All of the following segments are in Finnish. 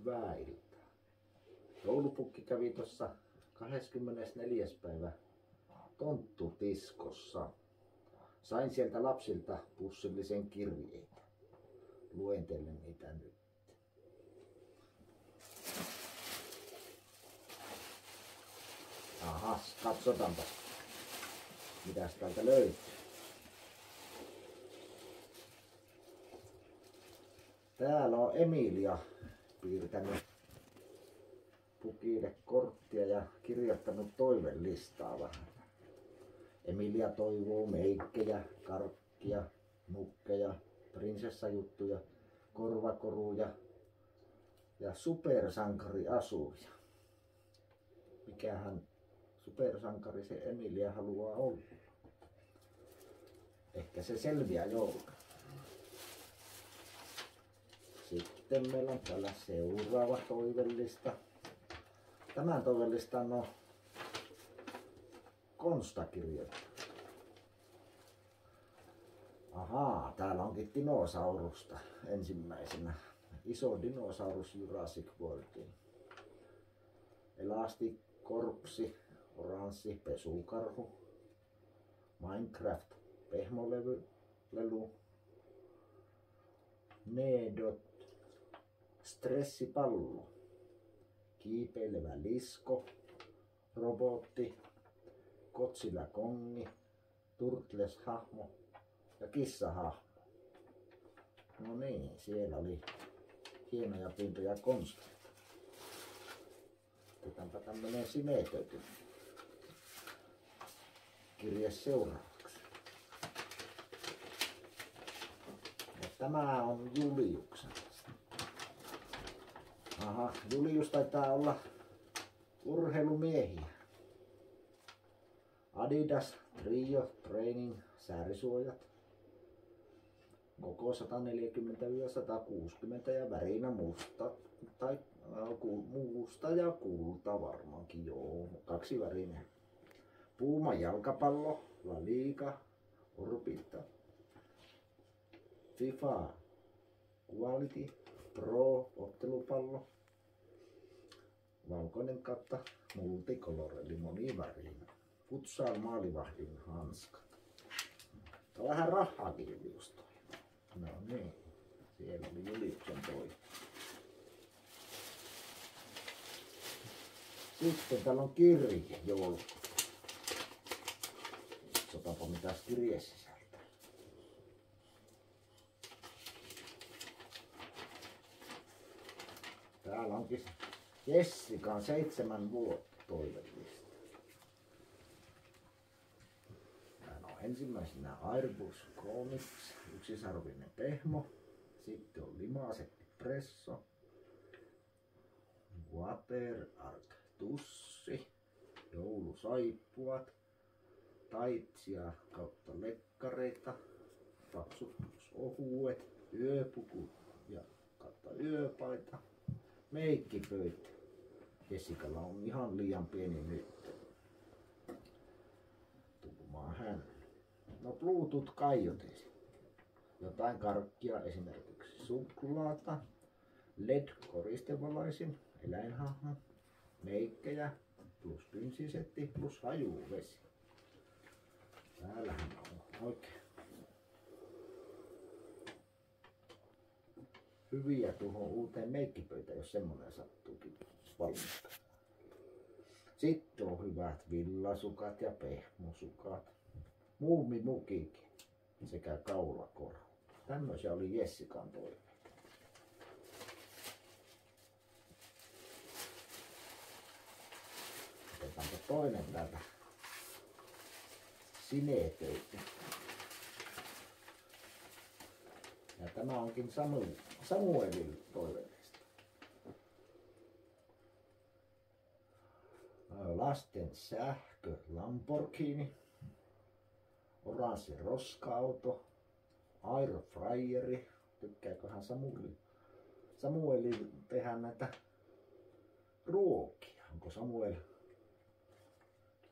Hyvää iltaa. Joulupukki kävi tuossa 24. päivä tonttutiskossa. Sain sieltä lapsilta pussillisen kirjeitä. Luentelen niitä nyt. Ahas, katsotaanpa mitäs täältä löytyy. Täällä on Emilia piirtänyt pukille korttia ja kirjoittanut toivelistaa vähän. Emilia toivoo meikkejä, karkkia, nukkeja, prinsessajuttuja, korvakoruja ja supersankariasuja. Mikähän supersankari se Emilia haluaa olla? Ehkä se selviää jouluna. Sitten meillä on täällä seuraava toivellista. Tämän toivellistan on Konsta kirjoittanut. Ahaa, täällä onkin dinosaurusta ensimmäisenä. Iso dinosaurus Jurassic Worldiin. Elastikorpsi, oranssi pesukarhu, Minecraft pehmolevy, Needot stressipallo, kiipeilevä lisko, robotti, Godzilla kongi, Turtles hahmo ja kissahahmo. No niin, siellä oli hienoja pintoja konsteja. Otetaanpa tämmönen sinetöity kirje seuraavaksi. Ja tämä on Juliuksen. Aha, Julius taitaa olla urheilumiehiä. Adidas Trio Training säärisuojat. Koko 140-160 ja värinä musta tai musta ja kulta varmaankin, joo, 2 värinä. Puuma jalkapallo, La Liga, Orbita, FIFA Quality, Pro ottelupallo, valkoinen katta, multicolor eli monivärinen, futsal maalivahdin hanskat. On vähän rahaakin Julius toi. No niin, siellä oli Juliuksen toi. Sitten täällä on kirje joulu. Katsotaanpa mitäs kirje sisältää. Täällä onkin Jessikan 7 vuotta toivellista. Täällä on ensimmäisenä Airbus Comics, yksisarvinen pehmo. Sitten on limasetti presso. Water Ark tussi, joulusaippuat, taitsia kautta lekkareita, paksut ohuet, yöpuku ja kautta yöpaita, meikkipöytä.Jessikalla on ihan liian pieni nyt. Tuumaa hän. No Bluetooth-kaiutin. Jotain karkkia, esimerkiksi suklaata, LED-koristevalaisin, eläinhahmo, meikkejä, plus kynsisetti, plus hajuvesi. Täällähän on oikein hyviä tuohon uuteen meikkipöytään, jos semmonen sattuukin valmistaa. Sitten on hyvät villasukat ja pehmosukat, muumimukikin sekä kaulakoru. Tämmöisiä oli Jessikan toiveita. Otetaanpa toinen täältä sinetöitä. Ja tämä onkin Samuelin toiveista. Lasten sähkö Lamborghini, oranssi roska-auto, airofryeri. Tykkääköhän Samueli tehdä näitä ruokia? Onko Samuel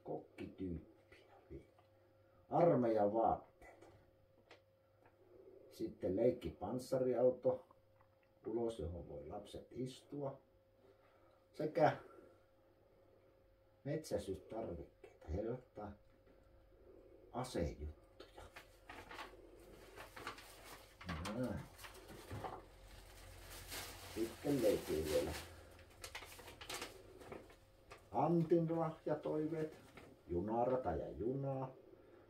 kokkityyppiä? Armeijan vaatteet. Sitten leikkipanssariauto, ulos, johon voi lapset istua, sekä metsästystarvikkeita, heiluttaa asejuttuja. Sitten löytyy vielä Antin lahjatoiveet, junarata ja junaa,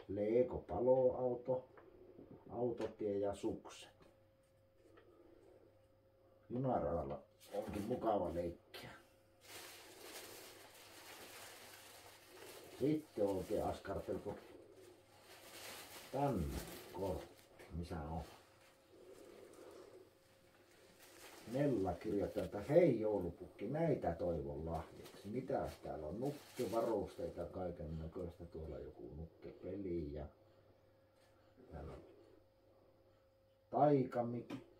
Lego paloauto, autotie ja sukset. Junaradalla onkin mukava leikkiä. Sitten on oikein askarteltu tänne kortti, missä on. Nella kirjoittaa, että hei joulupukki, näitä toivon lahjaksi. Mitäs täällä on? Nukkevarusteita, kaiken näköistä. Tuolla joku nukkepeli ja täällä on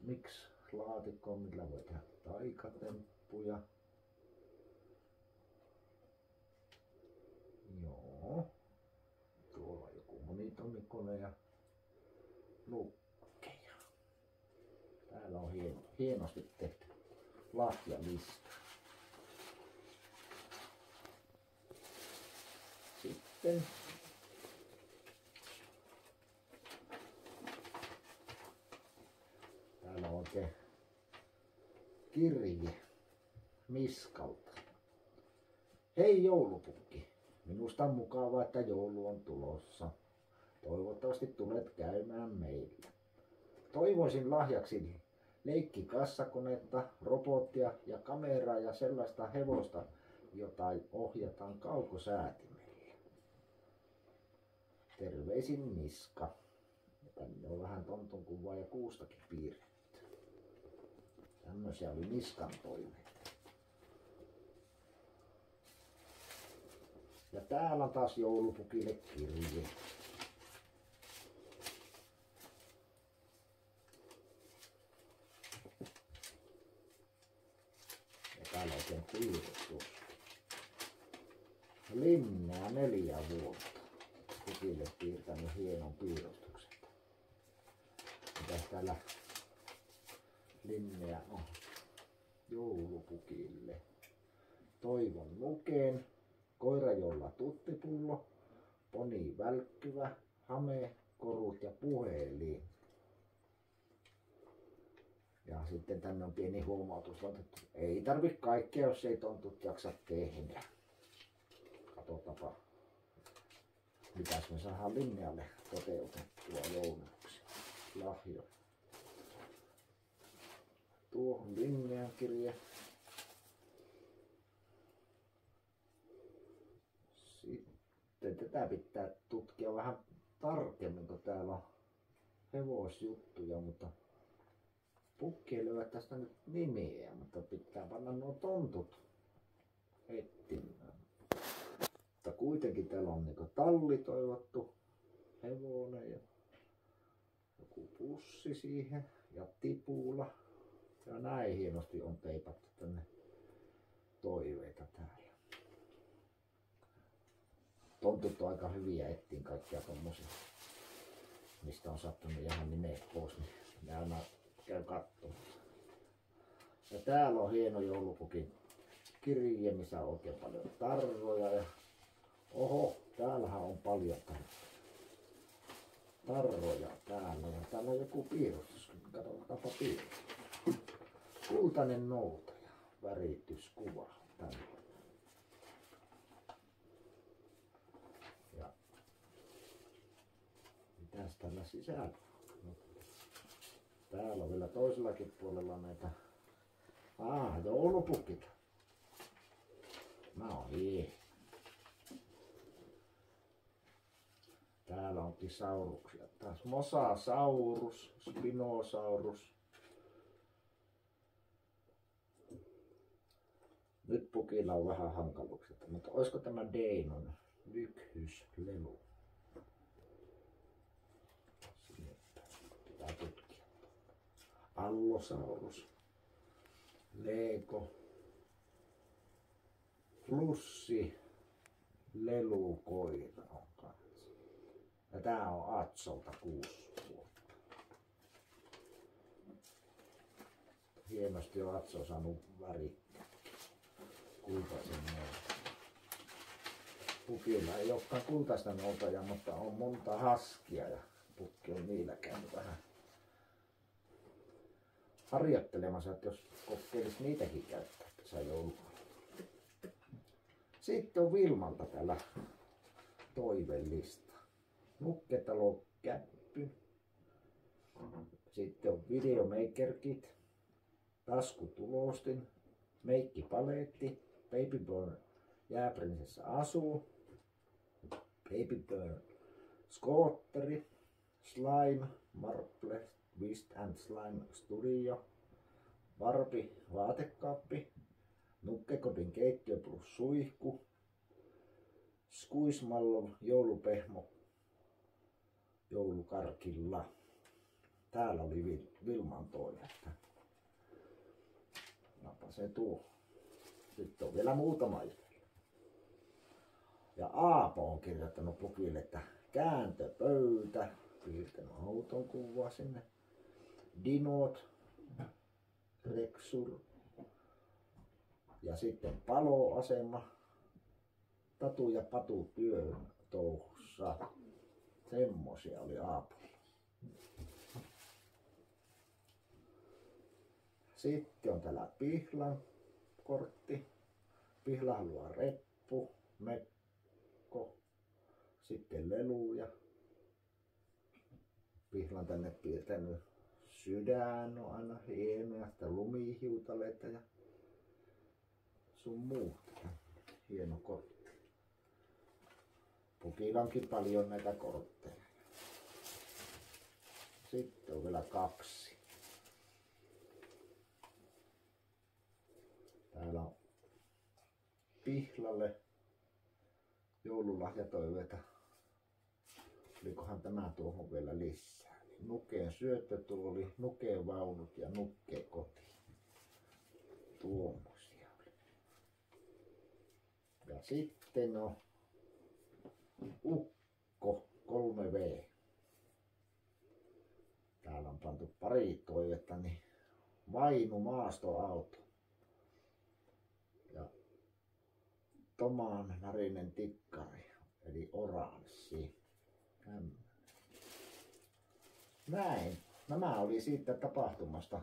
miksi laatikko, millä voi tehdä taikatemppuja. Joo. Tuolla on joku monitoimikone ja nukkeja. Täällä on hienosti tehty lahjalista. Sitten täällä on oikein kirje Miskalta. Hei joulupukki, minusta on mukavaa, että joulu on tulossa. Toivottavasti tulet käymään meillä. Toivoisin lahjaksi leikkikassakonetta, robottia ja kameraa ja sellaista hevosta, jota ohjataan kaukosäätimellä. Terveisin Miska. Tänne on vähän tontun kuvaa ja kuustakin piirretty. Tämmöisiä oli Miskan toiveet. Ja täällä on taas joulupukille kirje. Ja täällä on oikein piirretty. Linnea 4 vuotta. Pukille piirtänyt hienon piirustuksen. Mitäs täällä Linnea on? Joulupukille. Toivon lukeen. Koirajolla tuttipullo. Poni välkkyvä. Hame, korut ja puhelin. Ja sitten tänne on pieni huomautus laitettu. Ei tarvi kaikkea, jos ei tontut jaksa tehdä. Katsotaanpa. Mitäs me saadaan Linnealle toteutettua jouluksi lahjoja. Tuohon Linnean kirje. Sitten tätä pitää tutkia vähän tarkemmin, kun täällä on hevosjuttuja, mutta pukki ei löyä tästä nyt nimeä, mutta pitää panna nuo tontut etsimään. Mutta kuitenkin täällä on niinku talli toivottu, hevonen ja joku pussi siihen ja tipula. Ja näin hienosti on teipattu tänne toiveita täällä. Tontut on aika hyviä etsiin kaikkia tommosia, mistä on sattunut ihan nimeet pois, niin ne aina käy katsomassa. Ja täällä on hieno joulupukin kirje, missä on oikein paljon tarroja. Ja oho, täällähän on paljon tarroja täällä. Ja täällä on joku piirustus. Katsotaanpa piirustus. Kultainen noutaja, värityskuva tänne. Ja mitäs täällä sisällä? No, täällä on vielä toisellakin puolella näitä joulupukit. No niin. Täällä onkin sauruksia. Taas Mosasaurus, Spinosaurus. Nyt pukilla on vähän hankaluuksia, mutta olisiko tämä Deinon lykhyslelu? Pitää tutkia. Allosaurus, Lego, Flussi, lelukoira on kanssa. Ja tää on Atsolta 6 vuotta. hienosti jo Atso saanut värittää. Kultaisen nouta. Pukilla ei olekaan kultaista noutoja, mutta on monta haskia ja pukki on niillä käynyt vähän harjoittelemassa, että jos kokeilis niitäkin käyttää tässä joulua. Sitten on Vilmalta täällä toivelista. Nukketalo käppy. Sitten on Videomaker Kit. Taskutulostin. Meikkipaleetti. Babyburn jääprinsessa asuu. Babyburn skootteri. Slime Marble Twist and Slime Studio. Barbie vaatekaappi. Nukkekodin keittiö plus suihku. Squishmallow joulupehmo joulukarkilla. Täällä oli Vilman toive. Napa se tuo. Sitten on vielä muutama juttu. Ja Aapo on kirjoittanut pukille, että kääntöpöytä. Piirtänyt auton kuvaa sinne. Dinot. Rexur. Ja sitten paloasema. Tatu ja Patu työn touhussa. Semmosia oli Aapolla. Sitten on täällä Pihlan kortti. Pihla haluaa reppu, mekko, sitten leluja. Pihlan tänne piirtänyt sydän on aina hienoja, sitten lumihiutaleita ja sun muuta. Hieno kortti. Pukilankin paljon näitä kortteja. Sitten on vielä 2. Täällä on Pihlalle joululahjatoiveita. Olikohan tämä tuohon vielä lisää. Nukeen syöttötuoli, Nukeen vaunut ja Nukkeen koti. Tuommoisia oli. Ja sitten on Ukko 3V. Täällä on pantu pari toivetta, niin Vainu maastoauto. Ja Tomaan narinen tikkari, eli oranssi. Näin. Nämä oli siitä tapahtumasta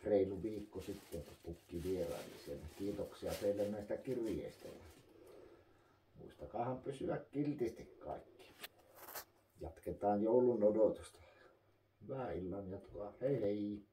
reilu viikko sitten, kun pukki vieraili siellä. Kiitoksia teille näistä kirjeistä. Muistakaahan pysyä kiltisti kaikki. Jatketaan joulun odotusta. Hyvää illan jatkoa. Hei hei!